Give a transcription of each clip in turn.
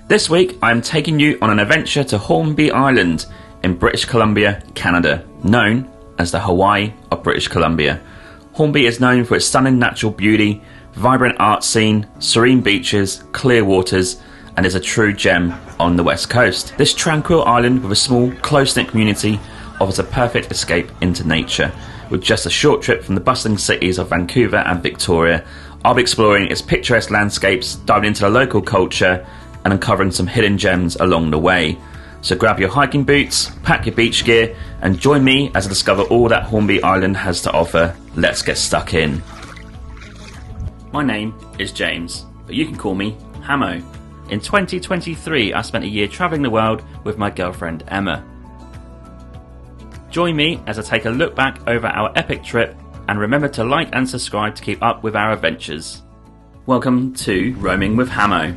This week I'm taking you on an adventure to Hornby Island in British Columbia, Canada, known as the Hawaii of British Columbia. Hornby is known for its stunning natural beauty, vibrant art scene, serene beaches, clear waters, and is a true gem on the west coast. This tranquil island with a small, close-knit community offers a perfect escape into nature. With just a short trip from the bustling cities of Vancouver and Victoria, I'll be exploring its picturesque landscapes, diving into the local culture, and uncovering some hidden gems along the way. So grab your hiking boots, pack your beach gear, and join me as I discover all that Hornby Island has to offer. Let's get stuck in. My name is James, but you can call me Hammo. In 2023, I spent a year travelling the world with my girlfriend Emma. Join me as I take a look back over our epic trip, and remember to like and subscribe to keep up with our adventures. Welcome to Roaming with Hammo.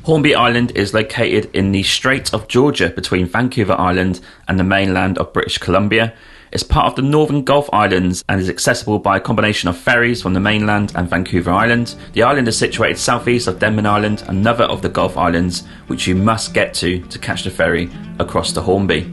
Hornby Island is located in the Strait of Georgia between Vancouver Island and the mainland of British Columbia. It's part of the Northern Gulf Islands and is accessible by a combination of ferries from the mainland and Vancouver Island. The island is situated southeast of Denman Island, another of the Gulf Islands, which you must get to catch the ferry across to Hornby.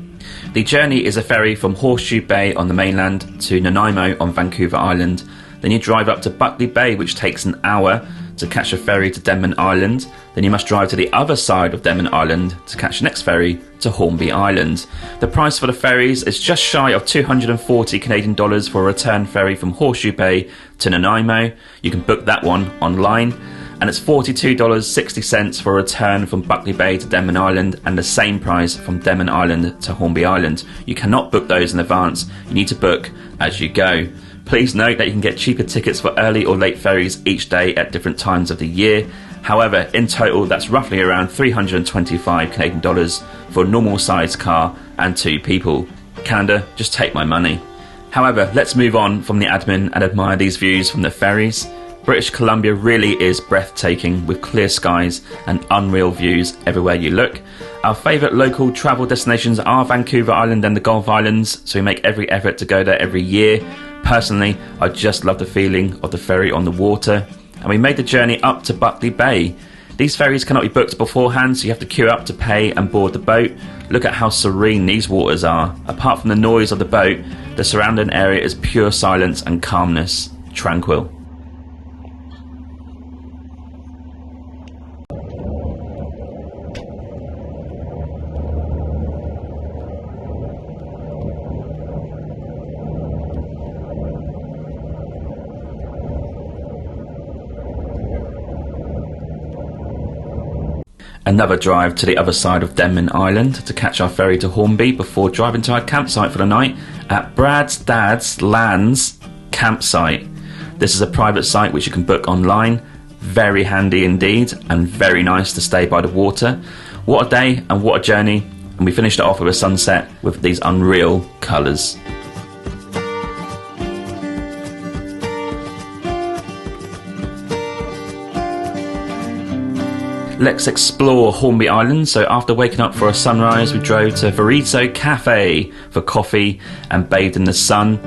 The journey is a ferry from Horseshoe Bay on the mainland to Nanaimo on Vancouver Island. Then you drive up to Buckley Bay, which takes an hour to catch a ferry to Denman Island. Then you must drive to the other side of Denman Island to catch the next ferry to Hornby Island. The price for the ferries is just shy of 240 Canadian dollars for a return ferry from Horseshoe Bay to Nanaimo. You can book that one online. And it's $42.60 for a return from Buckley Bay to Denman Island, and the same price from Denman Island to Hornby Island. You cannot book those in advance. You need to book as you go. Please note that you can get cheaper tickets for early or late ferries each day at different times of the year. However, in total, that's roughly around 325 Canadian dollars for a normal sized car and 2 people. Canada, just take my money. However, let's move on from the admin and admire these views from the ferries. British Columbia really is breathtaking, with clear skies and unreal views everywhere you look. Our favourite local travel destinations are Vancouver Island and the Gulf Islands, so we make every effort to go there every year. Personally, I just love the feeling of the ferry on the water, and we made the journey up to Buckley Bay. These ferries cannot be booked beforehand, so you have to queue up to pay and board the boat. Look at how serene these waters are. Apart from the noise of the boat, the surrounding area is pure silence and calmness. Tranquil. Another drive to the other side of Denman Island to catch our ferry to Hornby before driving to our campsite for the night at Brad's Dad's Land's campsite. This is a private site which you can book online. Very handy indeed, and very nice to stay by the water. What a day and what a journey, and we finished it off with a sunset with these unreal colours. Let's explore Hornby Island. So after waking up for a sunrise, we drove to Vorizo Cafe for coffee and bathed in the sun.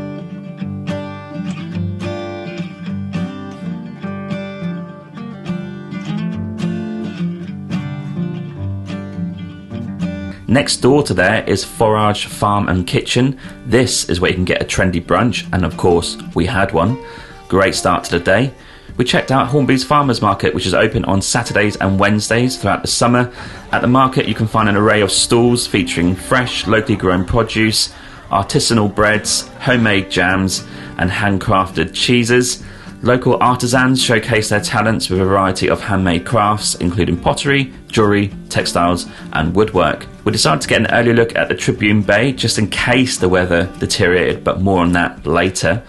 Next door to there is Forage Farm and Kitchen. This is where you can get a trendy brunch, and of course we had one. Great start to the day. We checked out Hornby's Farmers Market, which is open on Saturdays and Wednesdays throughout the summer. At the market you can find an array of stalls featuring fresh, locally grown produce, artisanal breads, homemade jams and handcrafted cheeses. Local artisans showcase their talents with a variety of handmade crafts, including pottery, jewellery, textiles and woodwork. We decided to get an early look at the Tribune Bay just in case the weather deteriorated, but more on that later.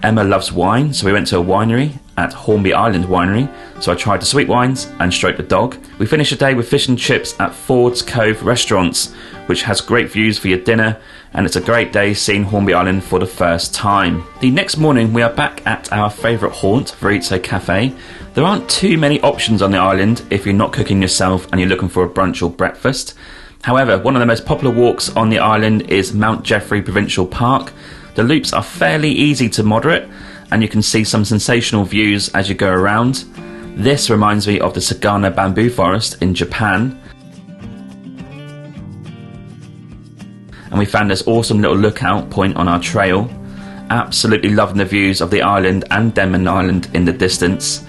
Emma loves wine, so we went to a winery at Hornby Island Winery, so I tried the sweet wines and stroked the dog. We finished the day with fish and chips at Ford's Cove Restaurants, which has great views for your dinner, and it's a great day seeing Hornby Island for the first time. The next morning we are back at our favourite haunt, Vorizo Cafe. There aren't too many options on the island if you're not cooking yourself and you're looking for a brunch or breakfast. However, one of the most popular walks on the island is Mount Geoffrey Provincial Park. The loops are fairly easy to moderate, and you can see some sensational views as you go around. This reminds me of the Sagana bamboo forest in Japan. And we found this awesome little lookout point on our trail. Absolutely loving the views of the island and Denman Island in the distance.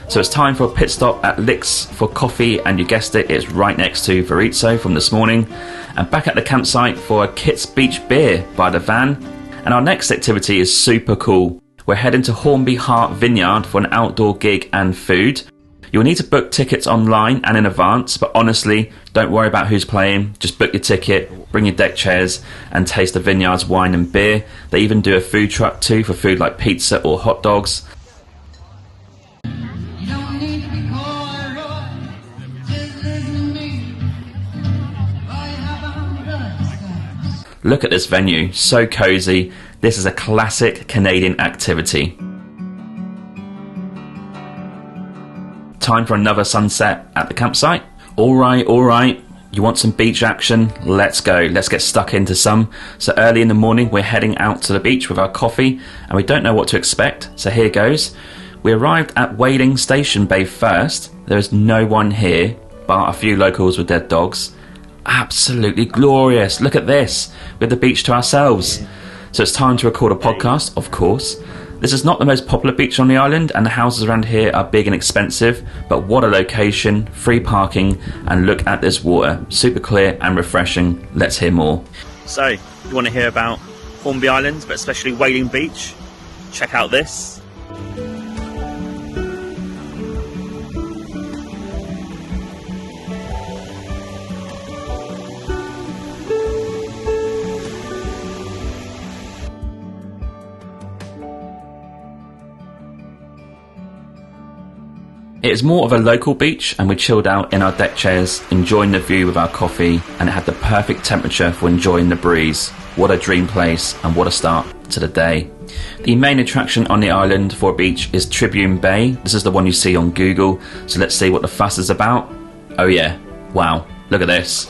So it's time for a pit stop at Licks for coffee, and you guessed it, it's right next to Vorizo from this morning. And back at the campsite for a Kit's Beach beer by the van. And our next activity is super cool. We're heading to Hornby Vineyard for an outdoor gig and food. You'll need to book tickets online and in advance, but honestly, don't worry about who's playing. Just book your ticket, bring your deck chairs, and taste the vineyard's wine and beer. They even do a food truck too for food like pizza or hot dogs. Look at this venue, so cosy. This is a classic Canadian activity. Time for another sunset at the campsite. Alright, you want some beach action? Let's go, let's get stuck into some. So early in the morning we're heading out to the beach with our coffee, and we don't know what to expect, so here goes. We arrived at Wading Station Bay first. There is no one here, bar a few locals with their dogs. Absolutely glorious. Look at this. We have the beach to ourselves. So it's time to record a podcast, of course. This is not the most popular beach on the island, and the houses around here are big and expensive, but what a location, free parking, and look at this water. Super clear and refreshing. Let's hear more. So, you want to hear about Hornby Island, but especially Wading Beach? Check out this. It is more of a local beach, and we chilled out in our deck chairs, enjoying the view with our coffee, and it had the perfect temperature for enjoying the breeze. What a dream place, and what a start to the day. The main attraction on the island for a beach is Tribune Bay. This is the one you see on Google, so let's see what the fuss is about. Oh yeah, wow, look at this.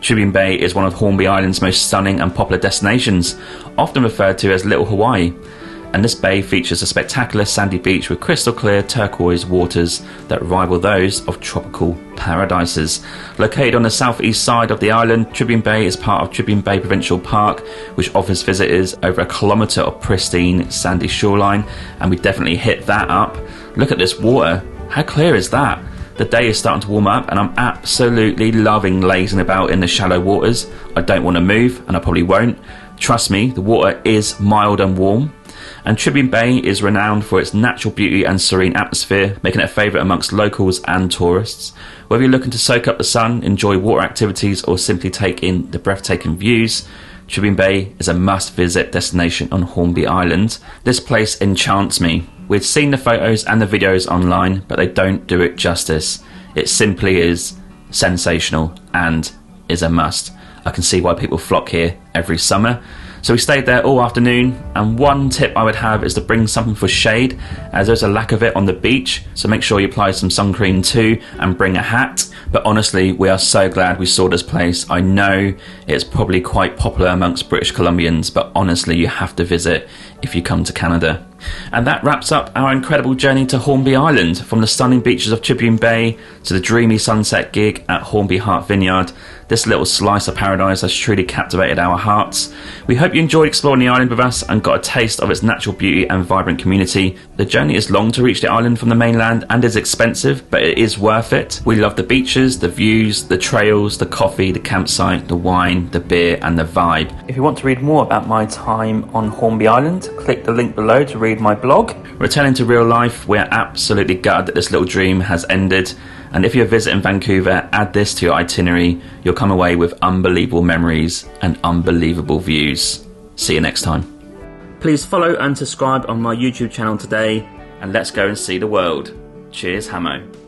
Tribune Bay is one of Hornby Island's most stunning and popular destinations, often referred to as Little Hawaii. And this bay features a spectacular sandy beach with crystal clear turquoise waters that rival those of tropical paradises. Located on the southeast side of the island, Tribune Bay is part of Tribune Bay Provincial Park, which offers visitors over a kilometre of pristine sandy shoreline, and we definitely hit that up. Look at this water, how clear is that? The day is starting to warm up, and I'm absolutely loving lazing about in the shallow waters. I don't want to move, and I probably won't. Trust me, the water is mild and warm. And Tribune Bay is renowned for its natural beauty and serene atmosphere, making it a favourite amongst locals and tourists. Whether you're looking to soak up the sun, enjoy water activities, or simply take in the breathtaking views, Tribune Bay is a must-visit destination on Hornby Island. This place enchants me. We've seen the photos and the videos online, but they don't do it justice. It simply is sensational and is a must. I can see why people flock here every summer. So we stayed there all afternoon, and one tip I would have is to bring something for shade, as there's a lack of it on the beach, so make sure you apply some sun cream too and bring a hat. But honestly, we are so glad we saw this place. I know it's probably quite popular amongst British Columbians, but honestly you have to visit if you come to Canada. And that wraps up our incredible journey to Hornby Island, from the stunning beaches of Tribune Bay to the dreamy sunset gig at Hornby Vineyard. This little slice of paradise has truly captivated our hearts. We hope you enjoyed exploring the island with us and got a taste of its natural beauty and vibrant community. The journey is long to reach the island from the mainland and is expensive, but it is worth it. We love the beaches, the views, the trails, the coffee, the campsite, the wine, the beer and the vibe. If you want to read more about my time on Hornby Island, click the link below to read my blog. Returning to real life, we're absolutely gutted that this little dream has ended. And if you're visiting Vancouver, add this to your itinerary. You'll come away with unbelievable memories and unbelievable views. See you next time. Please follow and subscribe on my YouTube channel today, and let's go and see the world. Cheers, Hammo.